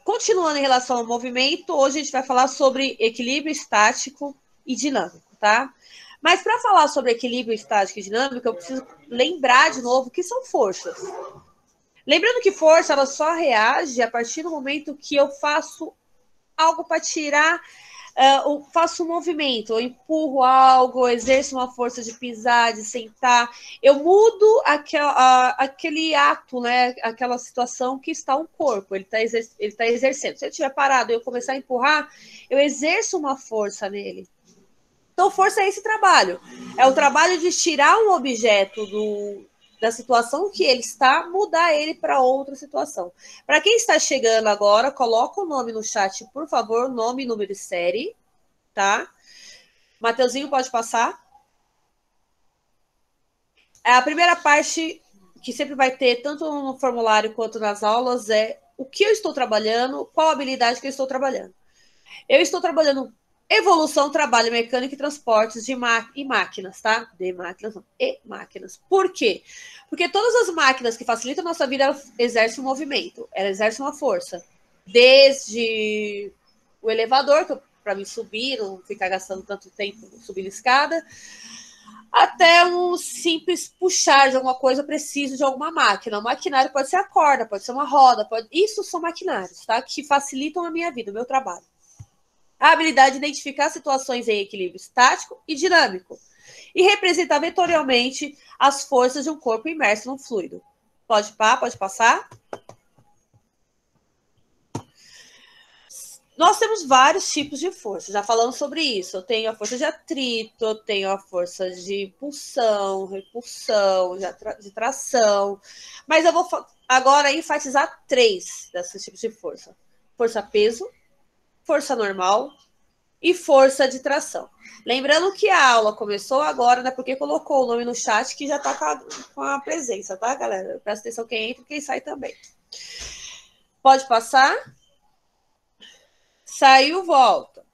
Continuando em relação ao movimento, hoje a gente vai falar sobre equilíbrio estático e dinâmico, tá? Mas para falar sobre equilíbrio estático e dinâmico, eu preciso lembrar de novo que são forças. Lembrando que força, ela só reage a partir do momento que eu faço algo para tirar, eu faço um movimento, eu empurro algo, eu exerço uma força de pisar, de sentar, eu mudo aquele ato, né? Aquela situação que está o corpo, ele tá exercendo. Se eu estiver parado e eu começar a empurrar, eu exerço uma força nele. Então, força é esse trabalho. É o trabalho de tirar um objeto da situação que ele está, mudar ele para outra situação. Para quem está chegando agora, coloca o nome no chat, por favor, nome, número e série, tá? Mateuzinho, pode passar. A primeira parte, que sempre vai ter, tanto no formulário quanto nas aulas, é o que eu estou trabalhando, qual habilidade que eu estou trabalhando. Eu estou trabalhando evolução, trabalho mecânico e transportes e máquinas, tá? De máquinas, não, e máquinas. Por quê? Porque todas as máquinas que facilitam a nossa vida, elas exercem um movimento, elas exercem uma força. Desde o elevador, para mim subir, não ficar gastando tanto tempo subindo escada, até um simples puxar de alguma coisa, preciso de alguma máquina. O maquinário pode ser a corda, pode ser uma roda, isso são maquinários, tá? Que facilitam a minha vida, o meu trabalho. A habilidade de identificar situações em equilíbrio estático e dinâmico e representar vetorialmente as forças de um corpo imerso no fluido. Pode passar. Nós temos vários tipos de força, já falamos sobre isso. Eu tenho a força de atrito, eu tenho a força de impulsão, repulsão, de tração, mas eu vou agora enfatizar 3 desses tipos de força. Força-peso, força normal e força de tração. Lembrando que a aula começou agora, né? Porque colocou o nome no chat que já tá com a presença, tá, galera? Presta atenção quem entra e quem sai também. Pode passar. Saiu, volta.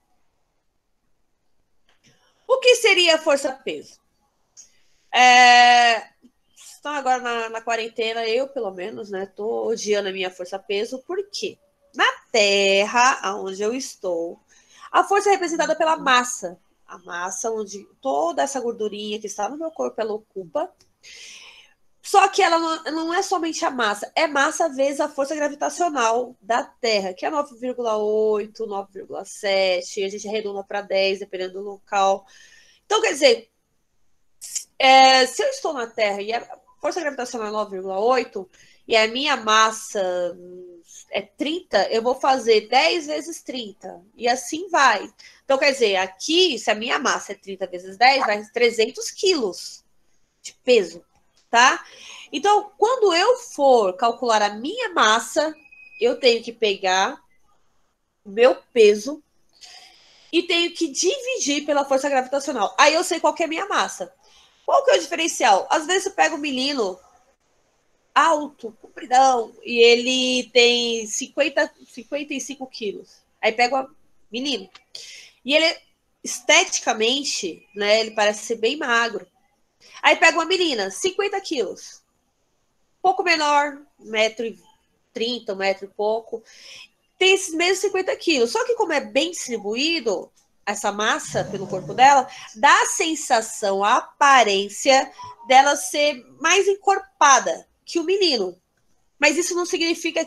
O que seria força-peso? Estão agora na quarentena, eu pelo menos, né? Tô odiando a minha força-peso, por quê? Na Terra, onde eu estou, a força é representada pela massa. A massa onde toda essa gordurinha que está no meu corpo, ela ocupa. Só que ela não é somente a massa, é massa vezes a força gravitacional da Terra, que é 9,8, 9,7, a gente arredonda para 10, dependendo do local. Então, quer dizer, se eu estou na Terra e a força gravitacional é 9,8 e a minha massa é 30, eu vou fazer 10 vezes 30. E assim vai. Então, quer dizer, aqui, se a minha massa é 30 vezes 10, vai 300 quilos de peso, tá? Então, quando eu for calcular a minha massa, eu tenho que pegar o meu peso e tenho que dividir pela força gravitacional. Aí eu sei qual que é a minha massa. Qual que é o diferencial? Às vezes eu pego um menino alto, compridão, e ele tem 55 quilos. Aí pego o menino. E ele, esteticamente, né, ele parece ser bem magro. Aí pega uma menina, 50 quilos. Pouco menor, 1,30 m, 1 metro e pouco. Tem esses mesmos 50 quilos. Só que como é bem distribuído, essa massa pelo corpo dela, dá a sensação, a aparência dela ser mais encorpada que o menino. Mas isso não significa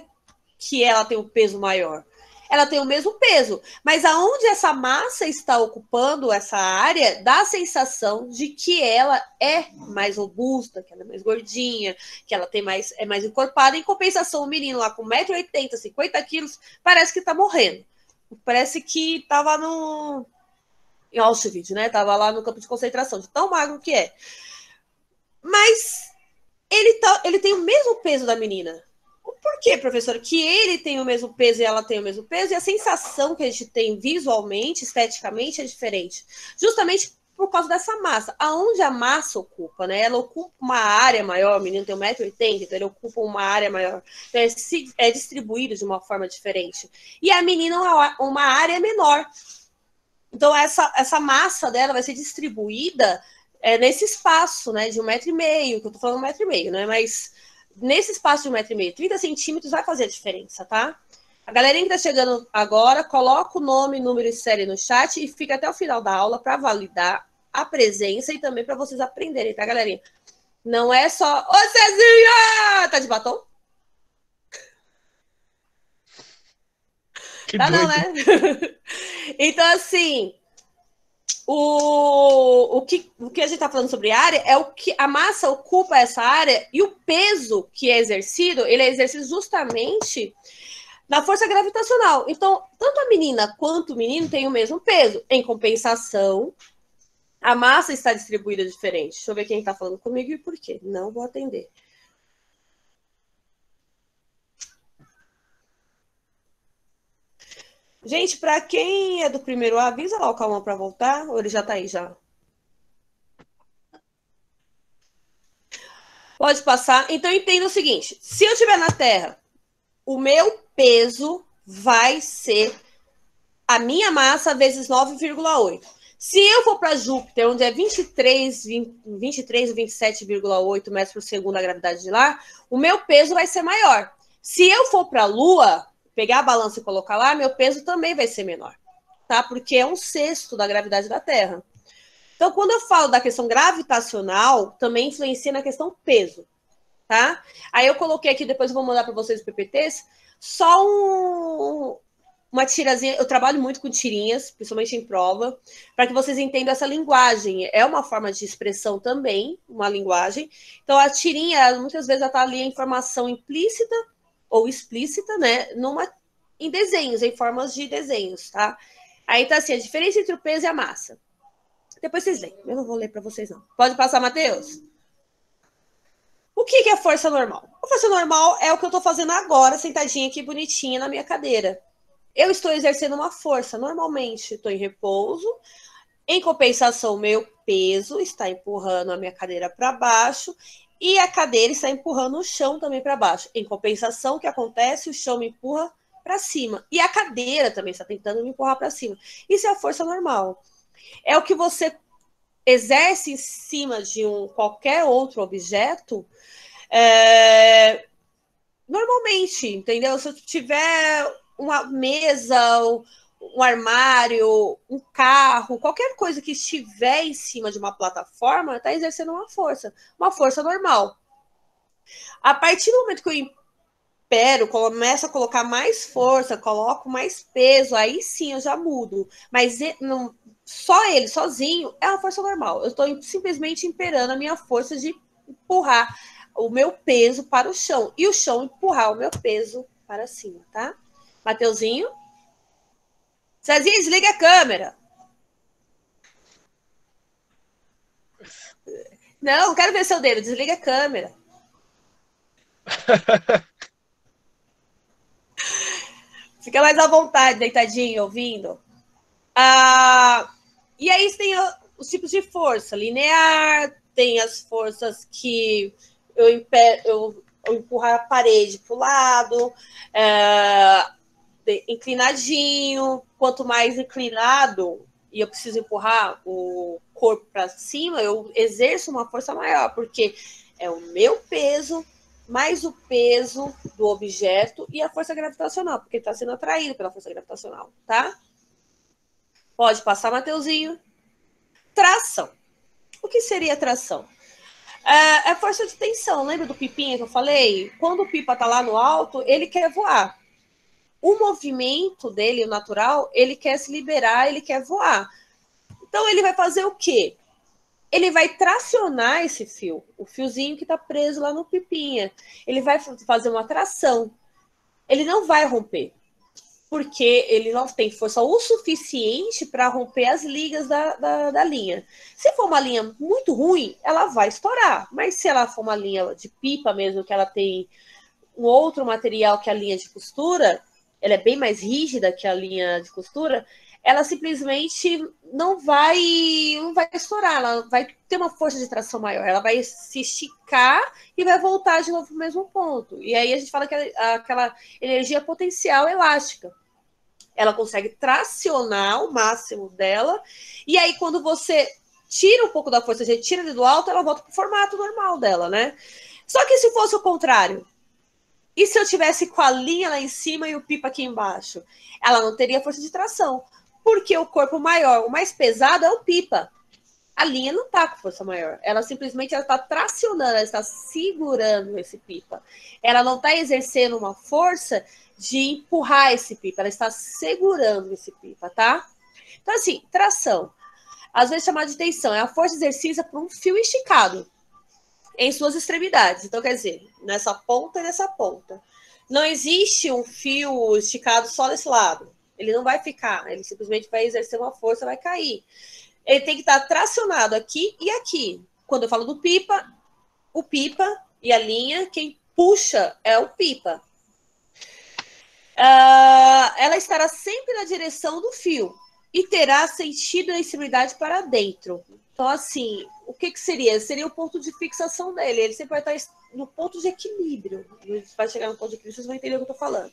que ela tem um peso maior. Ela tem o mesmo peso, mas aonde essa massa está ocupando essa área, dá a sensação de que ela é mais robusta, que ela é mais gordinha, que ela é mais encorpada. Em compensação, o menino lá com 1,80 m, 50 quilos, parece que está morrendo. Parece que estava em Auschwitz, né? Tava lá no campo de concentração, de tão magro que é. Mas ele tem o mesmo peso da menina. Por quê, professora? Que ele tem o mesmo peso e ela tem o mesmo peso, e a sensação que a gente tem visualmente, esteticamente, é diferente. Justamente por causa dessa massa. Aonde a massa ocupa, né? Ela ocupa uma área maior, o menino tem 1,80 m, então ele ocupa uma área maior. Então é distribuído de uma forma diferente. E a menina uma área menor. Então essa massa dela vai ser distribuída nesse espaço, né? De 1,5 m, que eu tô falando 1,5 m, né? Mas nesse espaço de 1,5 m, 30 centímetros vai fazer a diferença, tá? A galerinha que tá chegando agora, coloca o nome, número e série no chat e fica até o final da aula para validar a presença e também para vocês aprenderem, tá, galerinha? Não é só... Ô, Cezinha! Tá de batom? Que Tá não, doido. né? Então, assim, o que a gente tá falando sobre área é o que a massa ocupa essa área e o peso que é exercido, ele é exercido justamente na força gravitacional. Então, tanto a menina quanto o menino têm o mesmo peso. Em compensação, a massa está distribuída diferente. Deixa eu ver quem está falando comigo e por quê. Não vou atender. Gente, para quem é do primeiro A, avisa lá o Calma para voltar, ou ele já está aí já? Pode passar. Então, entenda o seguinte: se eu estiver na Terra, o meu peso vai ser a minha massa vezes 9,8. Se eu for para Júpiter, onde é 23 ou 27,8 metros por segundo a gravidade de lá, o meu peso vai ser maior. Se eu for para a Lua, pegar a balança e colocar lá, meu peso também vai ser menor, tá? Porque é 1/6 da gravidade da Terra. Então, quando eu falo da questão gravitacional, também influencia na questão peso, tá? Aí eu coloquei aqui, depois eu vou mandar para vocês os PPTs, só uma tirazinha. Eu trabalho muito com tirinhas, principalmente em prova, para que vocês entendam essa linguagem. É uma forma de expressão também, uma linguagem. Então, a tirinha, muitas vezes, ela está ali a informação implícita ou explícita, né? Em desenhos, em formas de desenhos, tá? Aí tá assim, a diferença entre o peso e a massa. Depois vocês leem. Eu não vou ler para vocês, não. Pode passar, Matheus? O que é força normal? A força normal é o que eu estou fazendo agora, sentadinha aqui, bonitinha na minha cadeira. Eu estou exercendo uma força. Normalmente, estou em repouso. Em compensação, meu peso está empurrando a minha cadeira para baixo e a cadeira está empurrando o chão também para baixo. Em compensação, o que acontece? O chão me empurra para cima. E a cadeira também está tentando me empurrar para cima. Isso é a força normal. É o que você exerce em cima de qualquer outro objeto normalmente, entendeu? Se eu tiver uma mesa, um armário, um carro, qualquer coisa que estiver em cima de uma plataforma, está exercendo uma força normal. A partir do momento que eu impero, começo a colocar mais força, coloco mais peso, aí sim eu já mudo. Mas não, só ele, sozinho, é uma força normal. Eu estou simplesmente imperando a minha força de empurrar o meu peso para o chão. E o chão empurrar o meu peso para cima, tá? Mateuzinho? Cezinha, desliga a câmera. Não, quero ver seu dedo. Desliga a câmera. Fica mais à vontade, deitadinho, ouvindo. E aí tem os tipos de força. Linear, tem as forças que eu empurrar a parede para o lado, inclinadinho. Quanto mais inclinado e eu preciso empurrar o corpo para cima, eu exerço uma força maior, porque é o meu peso mais o peso do objeto e a força gravitacional, porque está sendo atraído pela força gravitacional, tá? Pode passar, Mateuzinho. Tração. O que seria tração? É força de tensão. Lembra do pipinha que eu falei? Quando o pipa está lá no alto, ele quer voar. O movimento dele, o natural, ele quer se liberar, ele quer voar. Então, ele vai fazer o quê? Ele vai tracionar esse fio, o fiozinho que está preso lá no pipinha. Ele vai fazer uma tração. Ele não vai romper, porque ele não tem força o suficiente para romper as ligas da linha. Se for uma linha muito ruim, ela vai estourar. Mas se ela for uma linha de pipa mesmo, que ela tem um outro material que a linha de costura, ela é bem mais rígida que a linha de costura, ela simplesmente não vai estourar, ela vai ter uma força de tração maior, ela vai se esticar e vai voltar de novo para o mesmo ponto. E aí a gente fala que aquela energia potencial elástica. Ela consegue tracionar o máximo dela, e aí quando você tira um pouco da força, a gente tira do alto, ela volta para o formato normal dela, né? Só que se fosse o contrário, E se eu tivesse com a linha lá em cima e o pipa aqui embaixo? Ela não teria força de tração, porque o corpo maior, o mais pesado é o pipa. A linha não está com força maior. Ela simplesmente está tracionando, ela está segurando esse pipa. Ela não está exercendo uma força de empurrar esse pipa, ela está segurando esse pipa, tá? Então, assim, tração, às vezes chamada de tensão, é a força exercida por um fio esticado em suas extremidades. Então, quer dizer, nessa ponta e nessa ponta. Não existe um fio esticado só desse lado. Ele não vai ficar, ele simplesmente vai exercer uma força, vai cair. Ele tem que estar tracionado aqui e aqui. Quando eu falo do pipa, o pipa e a linha, quem puxa é o pipa. Ela estará sempre na direção do fio e terá sentido a extremidade para dentro. Então, assim, o que seria? Seria o ponto de fixação dele. Ele sempre vai estar no ponto de equilíbrio. Vai chegar no ponto de equilíbrio, vocês vão entender o que eu estou falando.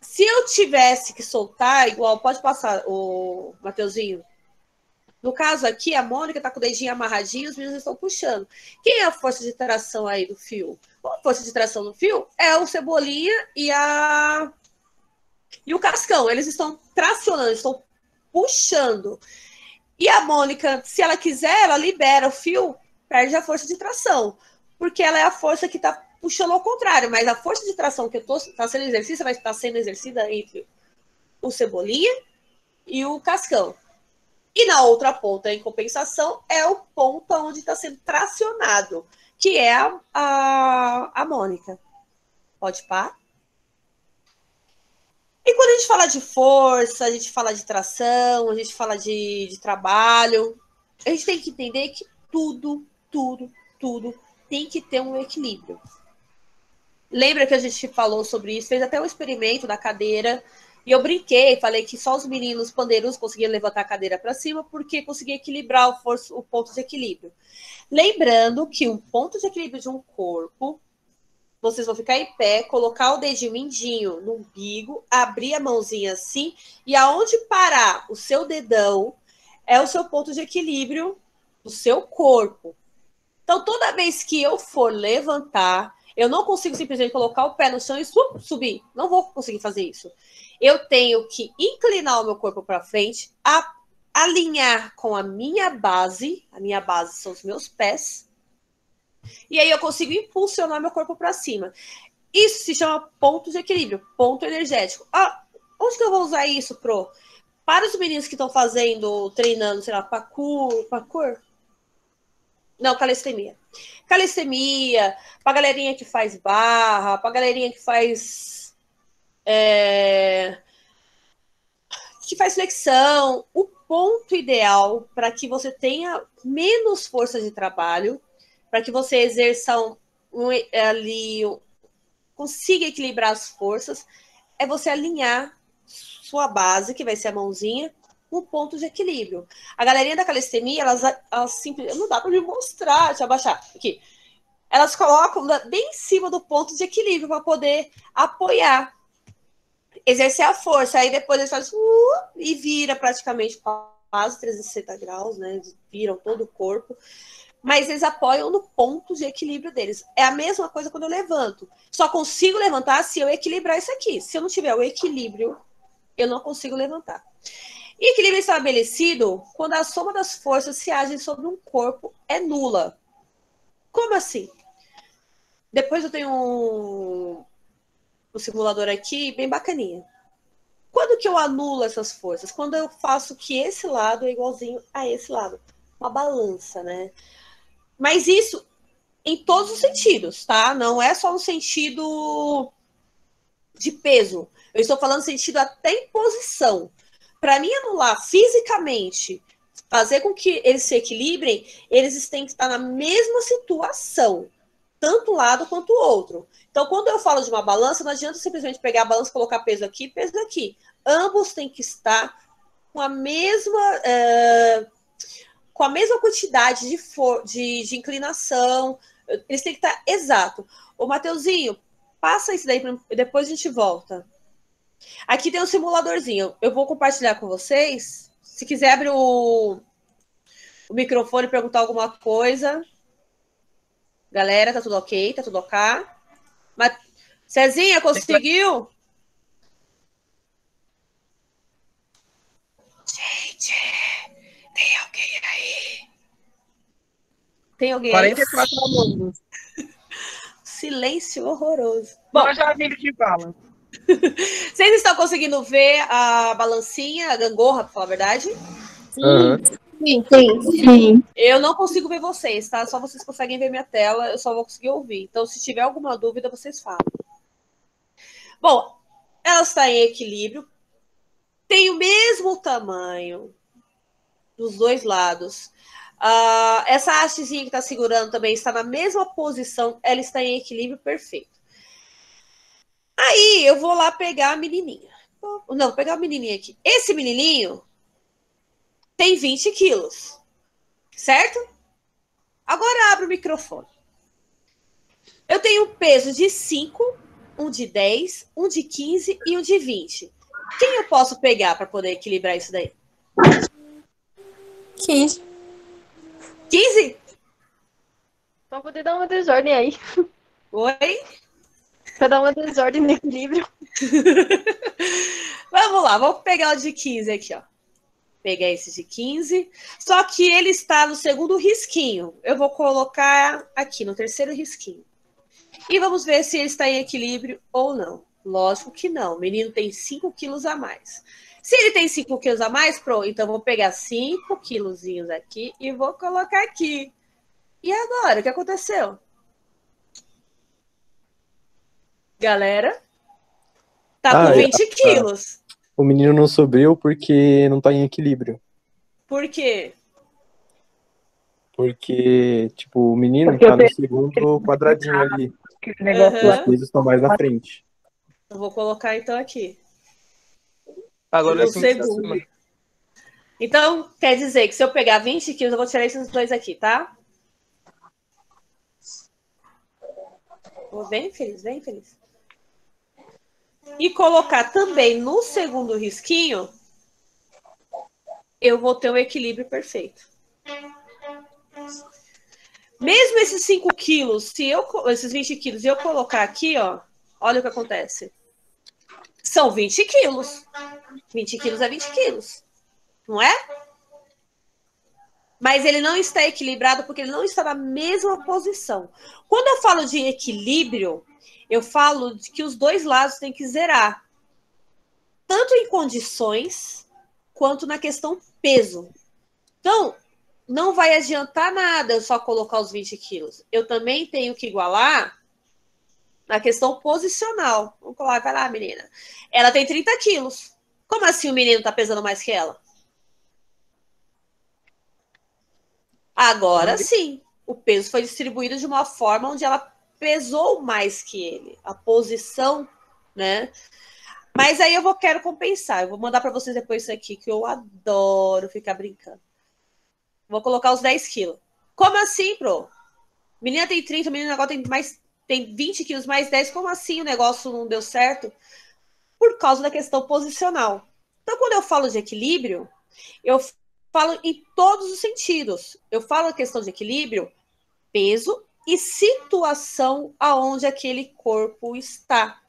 Se eu tivesse que soltar, igual, pode passar, o Mateuzinho. No caso aqui, a Mônica está com o dedinho amarradinho, os meninos estão puxando. Quem é a força de tração aí do fio? A força de tração do fio é o Cebolinha e o Cascão. Eles estão tracionando, estão puxando. E a Mônica, se ela quiser, ela libera o fio, perde a força de tração. Porque ela é a força que está puxando ao contrário. Mas a força de tração que está sendo exercida vai estar sendo exercida entre o Cebolinha e o Cascão. E na outra ponta, em compensação, é o ponto onde está sendo tracionado, que é a Mônica. Pode parar? E quando a gente fala de força, a gente fala de tração, a gente fala de trabalho, a gente tem que entender que tudo tem que ter um equilíbrio. Lembra que a gente falou sobre isso, fez até um experimento da cadeira, e eu brinquei, falei que só os meninos pandeiros conseguiam levantar a cadeira para cima porque conseguia equilibrar o ponto de equilíbrio. Lembrando que o ponto de equilíbrio de um corpo, vocês vão ficar em pé, colocar o dedinho mindinho no umbigo, abrir a mãozinha assim, e aonde parar o seu dedão é o seu ponto de equilíbrio do seu corpo. Então, toda vez que eu for levantar, eu não consigo simplesmente colocar o pé no chão e subir. Não vou conseguir fazer isso. Eu tenho que inclinar o meu corpo para frente, alinhar com a minha base. A minha base são os meus pés. E aí eu consigo impulsionar meu corpo para cima. Isso se chama ponto de equilíbrio, ponto energético. Onde que eu vou usar isso, Pro? Para os meninos que estão treinando, sei lá, parkour? Não, calistenia. Calistenia, pra galerinha que faz barra, pra galerinha que faz flexão. O ponto ideal para que você tenha menos força de trabalho, para que você exerça consiga equilibrar as forças, é você alinhar sua base, que vai ser a mãozinha, no ponto de equilíbrio. A galerinha da calistenia, elas simplesmente... Não dá para me mostrar, deixa eu abaixar. Aqui. Elas colocam bem em cima do ponto de equilíbrio para poder apoiar, exercer a força. Aí depois eles fazem e vira praticamente quase 360 graus, né? Eles viram todo o corpo. Mas eles apoiam no ponto de equilíbrio deles. É a mesma coisa quando eu levanto. Só consigo levantar se eu equilibrar isso aqui. Se eu não tiver o equilíbrio, eu não consigo levantar. E equilíbrio estabelecido quando a soma das forças se agem sobre um corpo é nula. Como assim? Depois eu tenho um simulador aqui bem bacaninha. Quando que eu anulo essas forças? Quando eu faço que esse lado é igualzinho a esse lado. Uma balança, né? Mas isso em todos os sentidos, tá? Não é só no sentido de peso. Eu estou falando no sentido até em posição. Para mim anular fisicamente, fazer com que eles se equilibrem, eles têm que estar na mesma situação, tanto um lado quanto o outro. Então, quando eu falo de uma balança, não adianta simplesmente pegar a balança, colocar peso aqui, peso aqui. Ambos têm que estar com a mesma quantidade de inclinação. Eles têm que estar exato. Ô, Mateuzinho, passa isso daí, depois a gente volta. Aqui tem um simuladorzinho. Eu vou compartilhar com vocês. Se quiser abrir o microfone e perguntar alguma coisa. Galera, tá tudo ok? Tá tudo ok? Mas, Cezinha, conseguiu? Gente, tem alguém aí? Tem alguém aí? 44 alunos. Silêncio horroroso. Bom, Bom, já vi que fala. vocês estão conseguindo ver a balancinha, a gangorra, pra falar a verdade? Aham. Sim. Eu não consigo ver vocês, tá? Só vocês conseguem ver minha tela, eu só vou conseguir ouvir. Então, se tiver alguma dúvida, vocês falam. Bom, ela está em equilíbrio, tem o mesmo tamanho dos dois lados. Essa hastezinha que está segurando também está na mesma posição, ela está em equilíbrio perfeito. Aí eu vou lá pegar a menininha. Não, vou pegar a menininha aqui. Esse menininho tem 20 quilos, certo? Agora abre o microfone. Eu tenho um peso de 5, um de 10, um de 15 e um de 20. Quem eu posso pegar para poder equilibrar isso daí? 15. 15? Pra poder dar uma desordem aí. Oi? Pra dar uma desordem no equilíbrio. Vamos lá, vamos pegar o de 15 aqui, ó. Pegar esse de 15. Só que ele está no segundo risquinho. Eu vou colocar aqui no terceiro risquinho. E vamos ver se ele está em equilíbrio ou não. Lógico que não. O menino tem 5 quilos a mais. Se ele tem 5 quilos a mais, pronto, então vou pegar 5 quilozinhos aqui e vou colocar aqui. E agora, o que aconteceu? Galera, tá com 20 quilos. O menino não subiu porque não tá em equilíbrio. Por quê? Porque, tipo, o menino tá no segundo quadradinho ali. Aham. Os pesos estão mais na frente. Eu vou colocar então aqui. Agora No sim, segundo. Então, quer dizer que se eu pegar 20 quilos, eu vou tirar esses dois aqui, tá? Vou bem feliz, bem feliz. E colocar também no segundo risquinho, eu vou ter um equilíbrio perfeito. Mesmo esses 5 quilos, esses 20 quilos, se eu colocar aqui, ó, olha o que acontece. São 20 quilos. 20 quilos é 20 quilos. Não é? Mas ele não está equilibrado porque ele não está na mesma posição. Quando eu falo de equilíbrio, eu falo de que os dois lados têm que zerar. Tanto em condições, quanto na questão peso. Então, não vai adiantar nada eu só colocar os 20 quilos. Eu também tenho que igualar na questão posicional. Vamos colocar, vai lá, menina. Ela tem 30 quilos. Como assim o menino está pesando mais que ela? Agora sim, o peso foi distribuído de uma forma onde ela pesou mais que ele. A posição, né? Mas aí quero compensar. Eu vou mandar para vocês depois isso aqui, que eu adoro ficar brincando. Vou colocar os 10 quilos. Como assim, pro? Menina tem 30, menina agora tem 20 quilos mais 10. Como assim o negócio não deu certo? Por causa da questão posicional. Então, quando eu falo de equilíbrio, eu falo em todos os sentidos. Eu falo a questão de equilíbrio, peso e situação aonde aquele corpo está.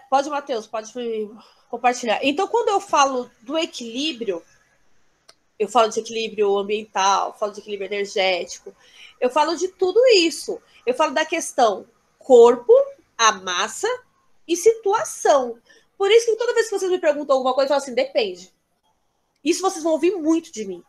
Pode, Matheus, pode compartilhar. Então, quando eu falo do equilíbrio, eu falo de equilíbrio ambiental, falo de equilíbrio energético, eu falo de tudo isso. Eu falo da questão corpo, a massa e situação. Por isso que toda vez que vocês me perguntam alguma coisa, eu falo assim, depende. Isso vocês vão ouvir muito de mim.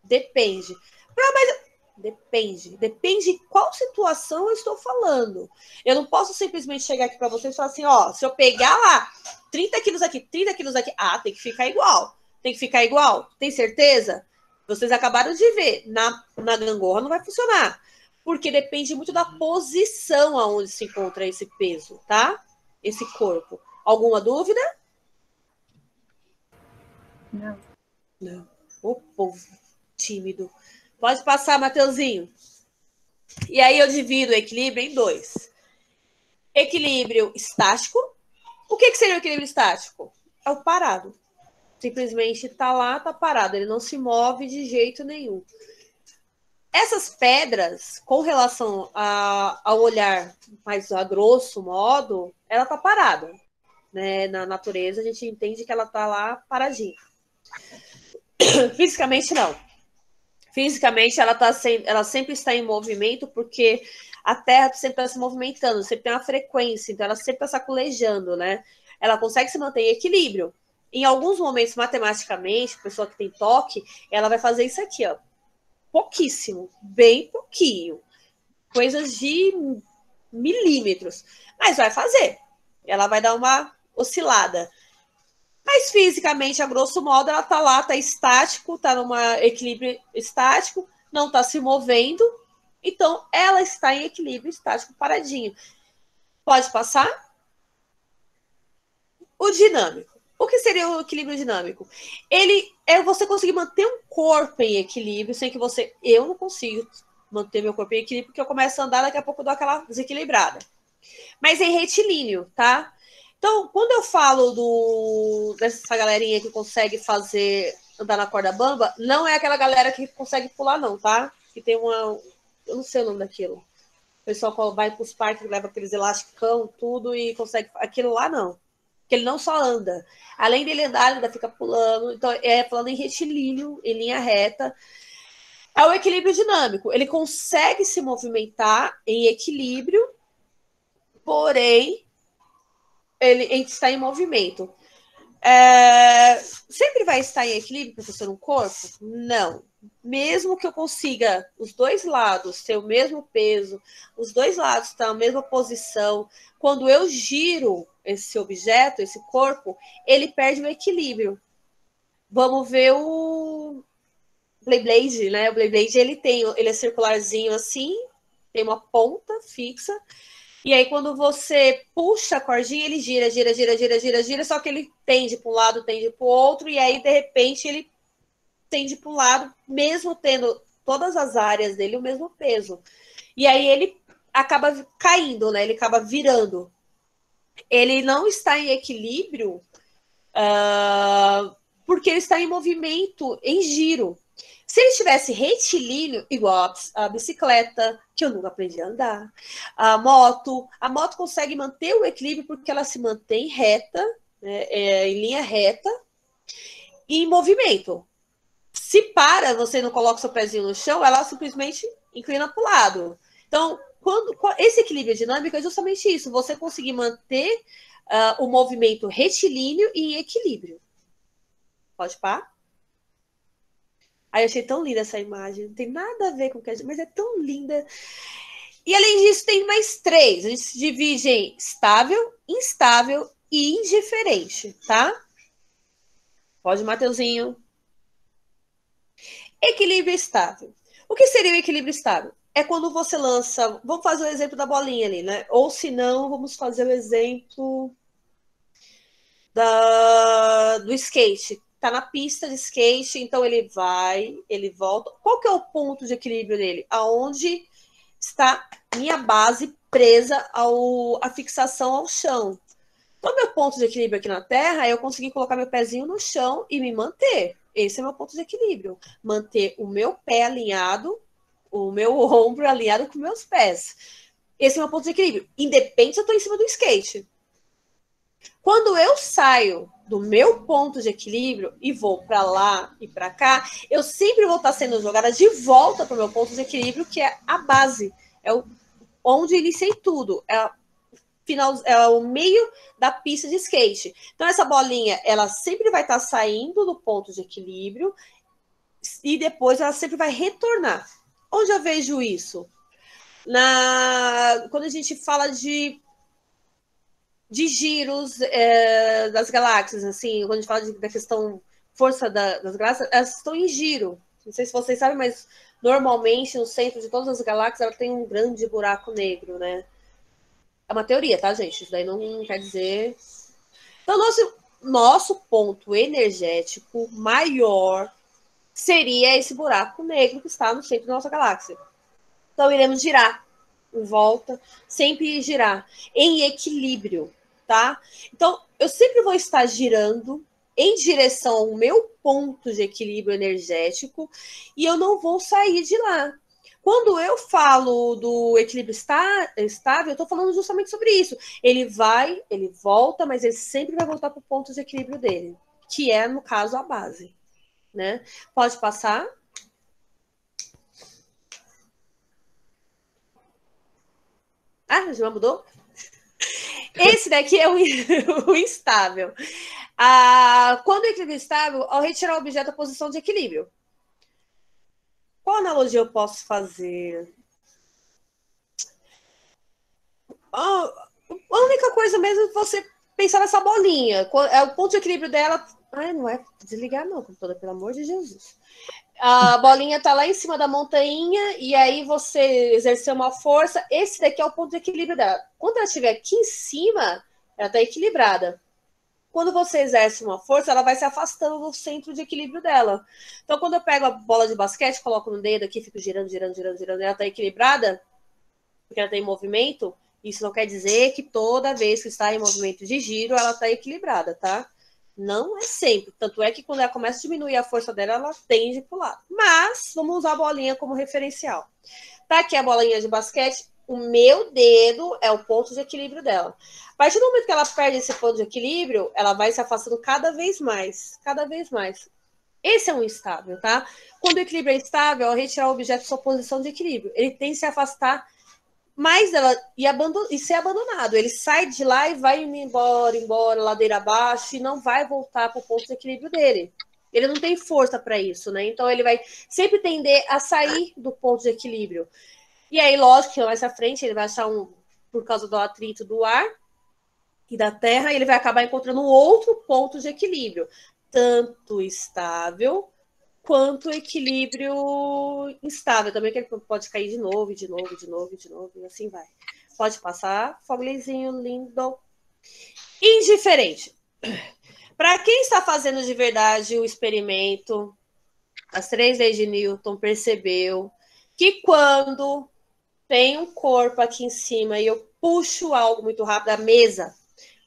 Depende. Mas depende. Depende de qual situação eu estou falando. Eu não posso simplesmente chegar aqui para vocês e falar assim, ó, se eu pegar lá 30 quilos aqui, 30 quilos aqui, tem que ficar igual. Tem que ficar igual. Tem certeza? Vocês acabaram de ver. Na gangorra não vai funcionar. Porque depende muito da posição aonde se encontra esse peso, tá? Esse corpo. Alguma dúvida? Não. Não. O povo tímido. Pode passar, Mateuzinho. E aí eu divido o equilíbrio em dois. Equilíbrio estático. O que seria o equilíbrio estático? É o parado. Simplesmente tá lá, tá parado. Ele não se move de jeito nenhum. Essas pedras, com relação ao olhar mais a grosso modo, ela está parada. Né? Na natureza, a gente entende que ela está lá paradinha. Fisicamente, não. Fisicamente, ela sempre está em movimento, porque a Terra sempre está se movimentando, sempre tem uma frequência, então ela sempre está sacolejando, né? Ela consegue se manter em equilíbrio. Em alguns momentos, matematicamente, a pessoa que tem toque, ela vai fazer isso aqui, ó. Pouquíssimo, bem pouquinho. Coisas de milímetros. Mas vai fazer. Ela vai dar uma oscilada. Mas fisicamente, a grosso modo, ela tá lá, tá estático, tá num equilíbrio estático, não tá se movendo. Então, ela está em equilíbrio estático paradinho. Pode passar? O dinâmico. O que seria o equilíbrio dinâmico? Ele é você conseguir manter um corpo em equilíbrio, sem que você... Eu não consigo manter meu corpo em equilíbrio, porque eu começo a andar, daqui a pouco eu dou aquela desequilibrada. Mas em retilíneo, tá? Então, quando eu falo dessa galerinha que consegue andar na corda bamba, não é aquela galera que consegue pular, não, tá? Que tem uma... Eu não sei o nome daquilo. O pessoal vai para os parques, leva aqueles elasticão, tudo, e consegue... Aquilo lá, não. Porque ele não só anda. Além dele andar, ele ainda fica pulando. Então, falando em retilíneo, em linha reta. É o equilíbrio dinâmico. Ele consegue se movimentar em equilíbrio, porém, ele está em movimento. Sempre vai estar em equilíbrio, professor, no corpo? Não. Mesmo que eu consiga os dois lados ter o mesmo peso, os dois lados estar na mesma posição, quando eu giro esse objeto, esse corpo, ele perde o equilíbrio. Vamos ver o Beyblade, né? O Beyblade, ele é circularzinho assim, tem uma ponta fixa, e aí quando você puxa a cordinha, ele gira, gira, gira, gira, gira, gira, só que ele tende para um lado, tende para o outro, e aí de repente ele tende para um lado, mesmo tendo todas as áreas dele o mesmo peso. E aí ele acaba caindo, né? Ele acaba virando. Ele não está em equilíbrio porque ele está em movimento, em giro. Se ele estivesse retilíneo, igual a bicicleta, que eu nunca aprendi a andar, a moto consegue manter o equilíbrio porque ela se mantém reta, né, em linha reta, e em movimento. Se para, você não coloca seu pezinho no chão, ela simplesmente inclina para o lado. Então, esse equilíbrio dinâmico é justamente isso, você conseguir manter o movimento retilíneo e em equilíbrio. Pode parar? Aí eu achei tão linda essa imagem, não tem nada a ver com o que a gente... Mas é tão linda. E além disso, tem mais 3. A gente se divide em estável, instável e indiferente, tá? Pode, Mateuzinho. Equilíbrio estável. O que seria o equilíbrio estável? É quando você lança... Vamos fazer o exemplo da bolinha ali, né? Ou se não, vamos fazer o exemplo do skate. Tá na pista de skate, então ele vai, ele volta. Qual que é o ponto de equilíbrio dele? Aonde está minha base presa à fixação ao chão. Então, meu ponto de equilíbrio aqui na Terra é eu conseguir colocar meu pezinho no chão e me manter. Esse é meu ponto de equilíbrio. Manter o meu pé alinhado, o meu ombro alinhado com meus pés. Esse é meu ponto de equilíbrio. Independente se eu estou em cima do skate. Quando eu saio do meu ponto de equilíbrio e vou para lá e para cá, eu sempre vou estar sendo jogada de volta para o meu ponto de equilíbrio, que é a base. É onde eu iniciei tudo. É o meio da pista de skate. Então, essa bolinha, ela sempre vai estar saindo do ponto de equilíbrio e depois ela sempre vai retornar. Onde eu vejo isso? Quando a gente fala de giros das galáxias, assim, quando a gente fala da questão força das galáxias, elas estão em giro. Não sei se vocês sabem, mas normalmente no centro de todas as galáxias ela tem um grande buraco negro, né? É uma teoria, tá, gente? Isso daí não quer dizer... Então, nosso ponto energético maior seria esse buraco negro que está no centro da nossa galáxia. Então, iremos girar em volta, sempre girar em equilíbrio, tá? Então, eu sempre vou estar girando em direção ao meu ponto de equilíbrio energético e eu não vou sair de lá. Quando eu falo do equilíbrio estável, eu estou falando justamente sobre isso. Ele volta, mas ele sempre vai voltar para o ponto de equilíbrio dele, que é, no caso, a base. Né? Pode passar. Ah, já mudou? Esse daqui é o instável. Quando o equilíbrio é estável, ao retirar o objeto da posição de equilíbrio. Qual analogia eu posso fazer? A única coisa mesmo é você pensar nessa bolinha. O ponto de equilíbrio dela... Ai, não é desligar não, computador, pelo amor de Jesus. A bolinha tá lá em cima da montanha e aí você exerceu uma força. Esse daqui é o ponto de equilíbrio dela. Quando ela estiver aqui em cima, ela tá equilibrada. Quando você exerce uma força, ela vai se afastando do centro de equilíbrio dela. Então, quando eu pego a bola de basquete, coloco no dedo aqui, fico girando, ela tá equilibrada, porque ela tem movimento, isso não quer dizer que toda vez que está em movimento de giro, ela tá equilibrada, tá? Não é sempre. Tanto é que quando ela começa a diminuir a força dela, ela tende para o lado. Mas, vamos usar a bolinha como referencial. Tá aqui a bolinha de basquete, o meu dedo é o ponto de equilíbrio dela. A partir do momento que ela perde esse ponto de equilíbrio, ela vai se afastando cada vez mais. Cada vez mais. Esse é um instável, tá? Quando o equilíbrio é estável, ao retirar o objeto de sua posição de equilíbrio, ele tem que se afastar mais dela e ser abandonado. Ele sai de lá e vai embora, ladeira abaixo, e não vai voltar para o ponto de equilíbrio dele. Ele não tem força para isso, né? Então ele vai sempre tender a sair do ponto de equilíbrio. E aí, lógico que mais à frente ele vai achar por causa do atrito do ar e da terra, ele vai acabar encontrando um outro ponto de equilíbrio, tanto estável quanto equilíbrio instável. Também que ele pode cair de novo, e assim vai. Pode passar, foglezinho lindo. Indiferente. Para quem está fazendo de verdade o experimento, as 3 leis de Newton percebeu que quando tem um corpo aqui em cima e eu puxo algo muito rápido, a mesa,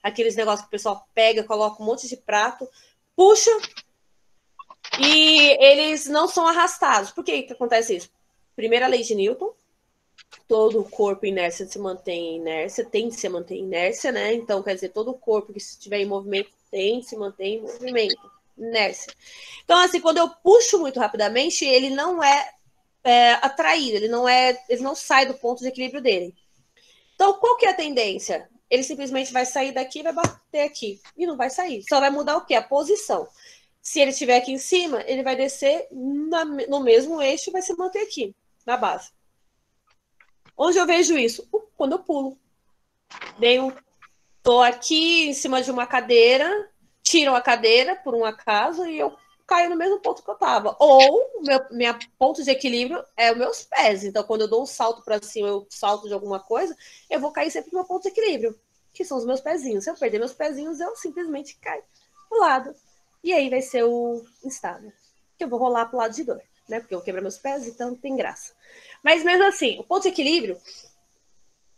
aqueles negócios que o pessoal pega, coloca um monte de prato, puxa e eles não são arrastados. Por que acontece isso? Primeira lei de Newton, todo o corpo em inércia se mantém em inércia, tem de se manter em inércia, né? Então, quer dizer, todo o corpo que estiver em movimento tem de se manter em movimento, inércia. Então, assim, quando eu puxo muito rapidamente, ele não é atraído, ele não sai do ponto de equilíbrio dele. Então, qual que é a tendência? Ele simplesmente vai sair daqui e vai bater aqui. E não vai sair. Só vai mudar o quê? A posição. Se ele estiver aqui em cima, ele vai descer no mesmo eixo e vai se manter aqui, na base. Onde eu vejo isso? Quando eu pulo. Tô aqui em cima de uma cadeira, tiram a cadeira, por um acaso, e eu caio no mesmo ponto que eu tava. Ou minha ponto de equilíbrio é os meus pés. Então, quando eu dou um salto para cima, eu salto de alguma coisa, eu vou cair sempre no meu ponto de equilíbrio, que são os meus pezinhos. Se eu perder meus pezinhos, eu simplesmente caio pro lado. E aí vai ser o instável, que eu vou rolar pro lado de dor, né? Porque eu quebro meus pés, então não tem graça. Mas mesmo assim, o ponto de equilíbrio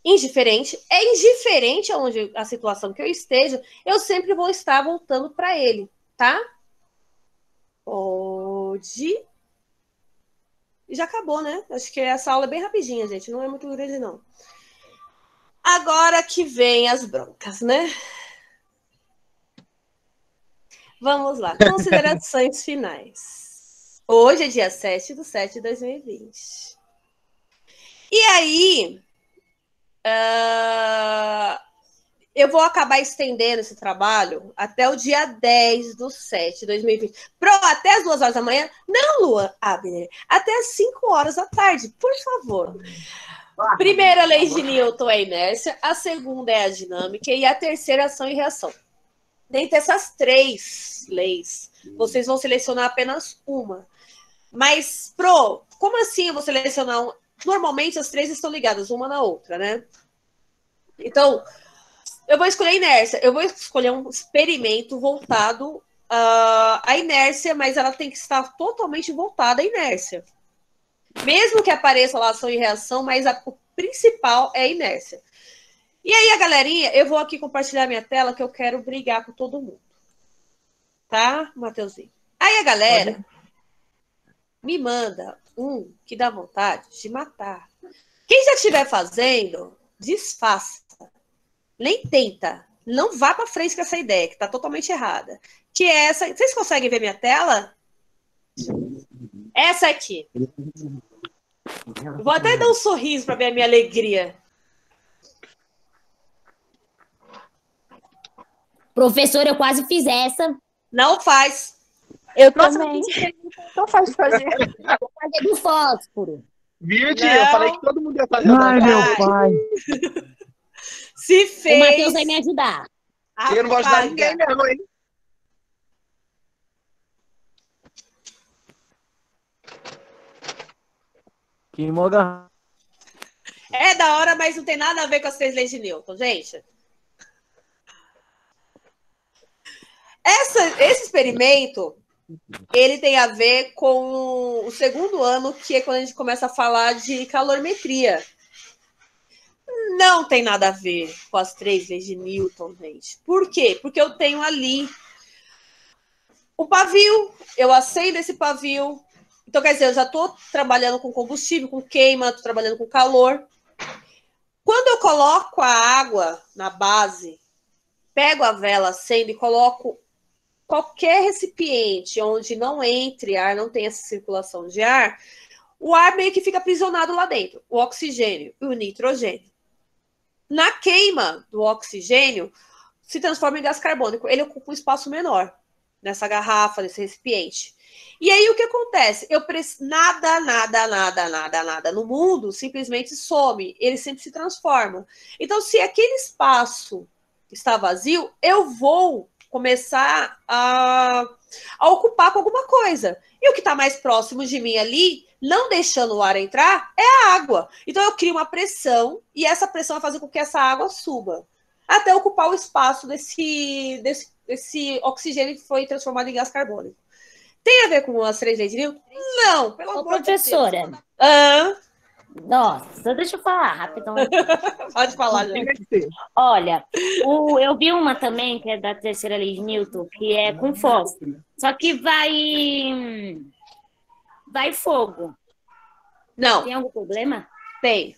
indiferente aonde a situação que eu esteja, eu sempre vou estar voltando para ele, tá? Pode. E já acabou, né? Acho que essa aula é bem rapidinha, gente. Não é muito grande, não. Agora que vem as broncas, né? Vamos lá. Considerações finais. Hoje é dia 7/7/2020. E aí, eu vou acabar estendendo esse trabalho até o dia 10/7/2020. Até as 2 horas da manhã. Não, Lua, Abner. Até as 5 horas da tarde, por favor. Primeira lei de Newton é a inércia, a segunda é a dinâmica e a terceira é a ação e reação. Dentre essas 3 leis, vocês vão selecionar apenas uma. Mas, como assim eu vou selecionar uma? Normalmente as 3 estão ligadas uma na outra, né? Então, eu vou escolher a inércia. Eu vou escolher um experimento voltado à inércia, mas ela tem que estar totalmente voltada à inércia. Mesmo que apareça lá ação e reação, mas o principal é a inércia. E aí, a galerinha, eu vou aqui compartilhar minha tela que eu quero brigar com todo mundo. Tá, Matheusinho? Aí a galera me manda um que dá vontade de matar. Quem já estiver fazendo, desfaça. Nem tenta. Não vá para frente com essa ideia, que está totalmente errada. Que é essa. Vocês conseguem ver minha tela? Essa aqui. Vou até dar um sorriso para ver a minha alegria. Professora, eu quase fiz essa. Não faz. Eu Nossa, também. Não faz fazer. Vou fazer do fósforo. Viu, tia? Não. Eu falei que todo mundo ia fazer. Ai, Vai. meu pai. Se O fez. Matheus vai me ajudar. Eu não vou ajudar apaga. ninguém mesmo, hein? Queimou a garrafa. É da hora, mas não tem nada a ver com as 3 leis de Newton, gente. Esse experimento, ele tem a ver com o segundo ano, que é quando a gente começa a falar de calorimetria. Não tem nada a ver com as 3 leis de Newton, gente. Por quê? Porque eu tenho ali um pavio, eu acendo esse pavio. Então, quer dizer, eu já estou trabalhando com combustível, com queima, estou trabalhando com calor. Quando eu coloco a água na base, pego a vela, acendo e coloco qualquer recipiente onde não entre ar, não tem essa circulação de ar, o ar meio que fica aprisionado lá dentro, o oxigênio e o nitrogênio. Na queima do oxigênio, se transforma em gás carbônico. Ele ocupa um espaço menor nessa garrafa, nesse recipiente. E aí o que acontece? Nada no mundo simplesmente some. Ele sempre se transforma. Então, se aquele espaço está vazio, eu vou começar a ocupar com alguma coisa. E o que está mais próximo de mim ali, não deixando o ar entrar, é a água. Então eu crio uma pressão e essa pressão vai fazer com que essa água suba até ocupar o espaço desse oxigênio que foi transformado em gás carbônico. Tem a ver com as 3 leis de Newton? Não, pelo amor de Deus. Professora, nossa, deixa eu falar rapidão. Pode falar, gente. Olha, eu vi uma também, que é da 3ª lei de Newton, que é com fósforo. Só que vai fogo. Não, Tem algum problema? tem.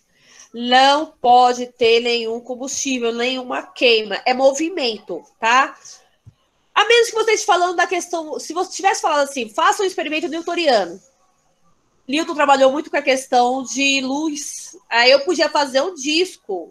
Não pode ter nenhum combustível, nenhuma queima. É movimento, tá? A menos que você esteja falando da questão... Se você tivesse falado assim, faça um experimento newtoniano. Newton trabalhou muito com a questão de luz. Aí eu podia fazer um disco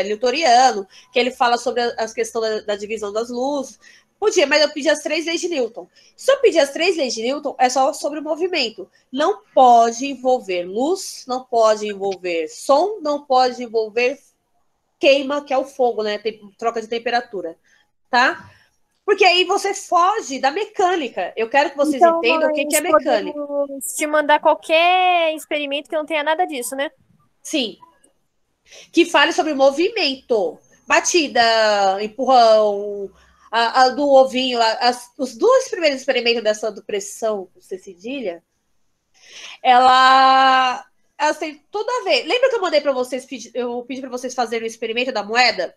newtoniano, que ele fala sobre a questão da divisão das luzes. Podia, mas eu pedi as 3 leis de Newton. Se eu pedir as 3 leis de Newton, é só sobre o movimento. Não pode envolver luz, não pode envolver som, não pode envolver queima, que é o fogo, né? Troca de temperatura, tá? Porque aí você foge da mecânica. Eu quero que vocês entendam o que é mecânica. Podemos te mandar qualquer experimento que não tenha nada disso, né? Sim. Que fale sobre movimento. Batida, empurrão, a do ovinho. Os 2 primeiros experimentos dessa do pressão com C cedilha, elas têm tudo a ver. Lembra que eu mandei para vocês, eu pedi para vocês fazerem o experimento da moeda?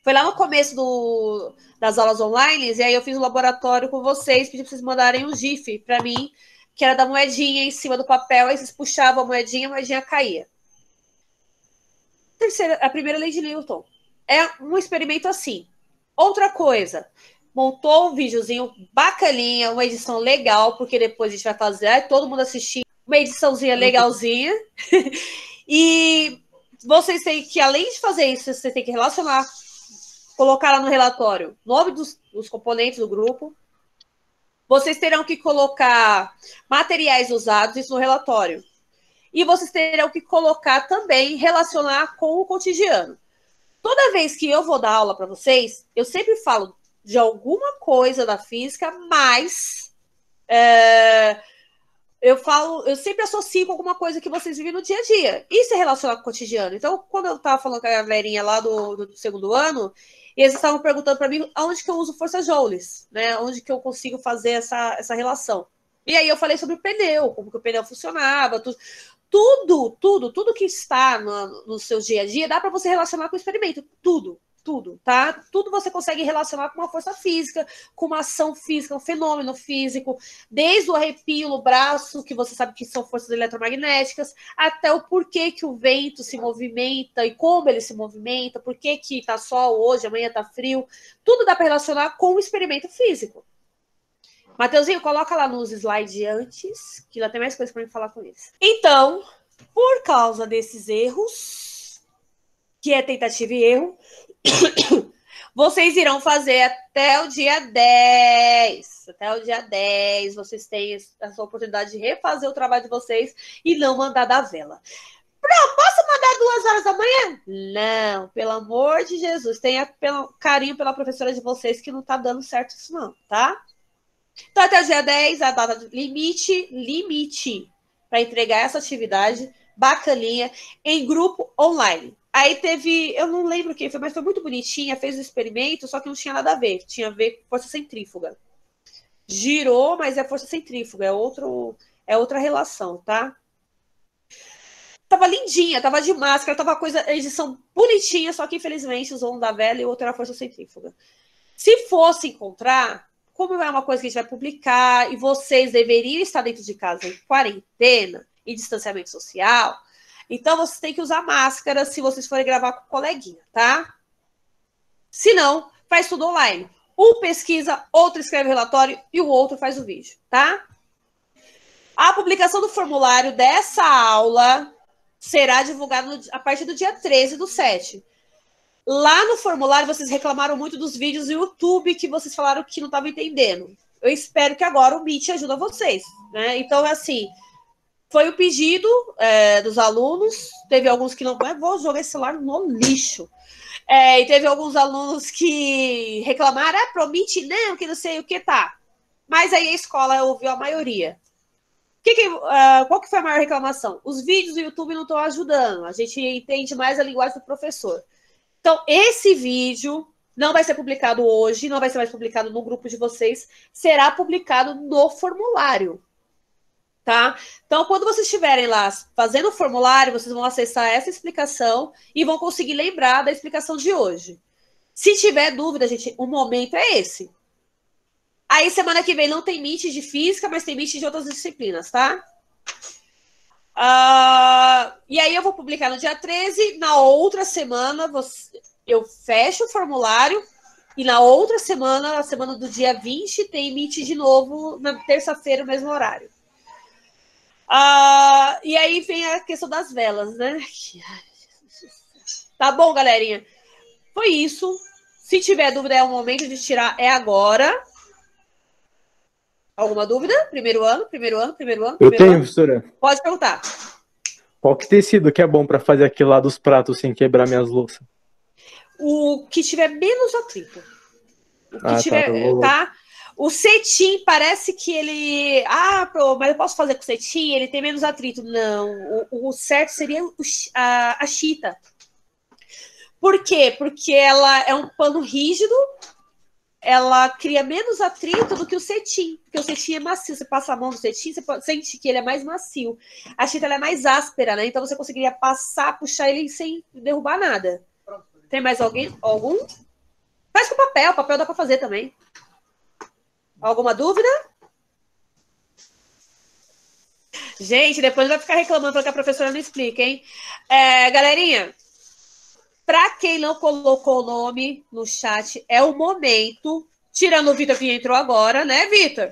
Foi lá no começo das aulas online, e aí eu fiz um laboratório com vocês, pedi para vocês mandarem um GIF para mim, que era da moedinha em cima do papel, aí vocês puxavam a moedinha caía. A primeira lei de Newton. É um experimento assim. Outra coisa, montou um videozinho bacaninha, uma edição legal, porque depois a gente vai fazer, todo mundo assistir, uma ediçãozinha legalzinha. E vocês têm que, além de fazer isso, você tem que relacionar, colocar lá no relatório nome dos componentes do grupo. Vocês terão que colocar materiais usados, isso no relatório. E vocês terão que colocar também, relacionar com o cotidiano. Toda vez que eu vou dar aula para vocês, eu sempre falo de alguma coisa da física, mas eu sempre associo com alguma coisa que vocês vivem no dia a dia. Isso é relacionado com o cotidiano. Então, quando eu estava falando com a galerinha lá do segundo ano, eles estavam perguntando para mim aonde que eu uso força joules, né? Onde que eu consigo fazer essa relação. E aí eu falei sobre o pneu, como que o pneu funcionava, tudo que está no seu dia a dia, dá para você relacionar com o experimento, tudo. Tudo, tá? Tudo você consegue relacionar com uma força física, com uma ação física, um fenômeno físico, desde o arrepio no braço, que você sabe que são forças eletromagnéticas, até o porquê que o vento se movimenta e como ele se movimenta, por que tá sol hoje, amanhã tá frio. Tudo dá para relacionar com o experimento físico. Mateuzinho, coloca lá nos slides antes, que lá tem mais coisa para mim falar com eles. Então, por causa desses erros, que é tentativa e erro, vocês irão fazer até o dia 10. Até o dia 10, vocês têm essa oportunidade de refazer o trabalho de vocês e não mandar da vela. Não, posso mandar 2 horas da manhã? Não, pelo amor de Jesus. Tenha carinho pela professora de vocês que não tá dando certo isso não, tá? Então, até o dia 10, a data limite para entregar essa atividade bacaninha em grupo online. Aí teve, eu não lembro quem foi, mas foi muito bonitinha, fez o experimento, só que não tinha nada a ver. Tinha a ver com força centrífuga. Girou, mas é força centrífuga, é outra relação, tá? Tava lindinha, tava de máscara, tava coisa, edição bonitinha, só que infelizmente usou um da vela e o outro era força centrífuga. Se fosse encontrar, como é uma coisa que a gente vai publicar e vocês deveriam estar dentro de casa em quarentena e distanciamento social, então vocês têm que usar máscara se vocês forem gravar com o coleguinha, tá? Se não, faz tudo online. Um pesquisa, outro escreve o relatório e o outro faz o vídeo, tá? A publicação do formulário dessa aula será divulgada a partir do dia 13/7. Lá no formulário, vocês reclamaram muito dos vídeos do YouTube que vocês falaram que não estavam entendendo. Eu espero que agora o Meet ajude vocês, né? Então, assim, foi o pedido dos alunos. Teve alguns que não... vou jogar esse celular no lixo. E teve alguns alunos que reclamaram, pro Meet não, que não sei o que tá. Mas aí a escola ouviu a maioria. Qual que foi a maior reclamação? Os vídeos do YouTube não estão ajudando. A gente entende mais a linguagem do professor. Então, esse vídeo não vai ser publicado hoje, não vai ser mais publicado no grupo de vocês, será publicado no formulário, tá? Então, quando vocês estiverem lá fazendo o formulário, vocês vão acessar essa explicação e vão conseguir lembrar da explicação de hoje. Se tiver dúvida, gente, o momento é esse. Aí, semana que vem não tem Meet de física, mas tem Meet de outras disciplinas, tá? E aí eu vou publicar no dia 13, na outra semana eu fecho o formulário e na outra semana, a semana do dia 20, tem Meet de novo na terça-feira, o mesmo horário. E aí vem a questão das velas, né? Tá bom, galerinha? Foi isso. Se tiver dúvida, é o momento de tirar, é agora. Alguma dúvida? Primeiro ano? Eu tenho, professora. Pode perguntar. Qual que tecido que é bom para fazer aquilo lá dos pratos sem quebrar minhas louças? O que tiver menos atrito. O que tiver, tá? tá? O cetim parece que ele... mas eu posso fazer com cetim? Ele tem menos atrito. Não. O certo seria a chita. Por quê? Porque ela é um pano rígido, ela cria menos atrito do que o cetim, porque o cetim é macio. Você passa a mão no cetim, você sente que ele é mais macio. A chita ela é mais áspera, né? Então você conseguiria passar, puxar ele sem derrubar nada. Tem mais alguém? Algum? Faz com papel dá para fazer também. Alguma dúvida? Gente, depois vai ficar reclamando porque a professora não explica, hein? Galerinha, para quem não colocou o nome no chat, é o momento, tirando o Vitor que entrou agora, né, Vitor?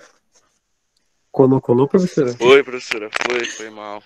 Colocou, professora? Foi, professora, foi mal.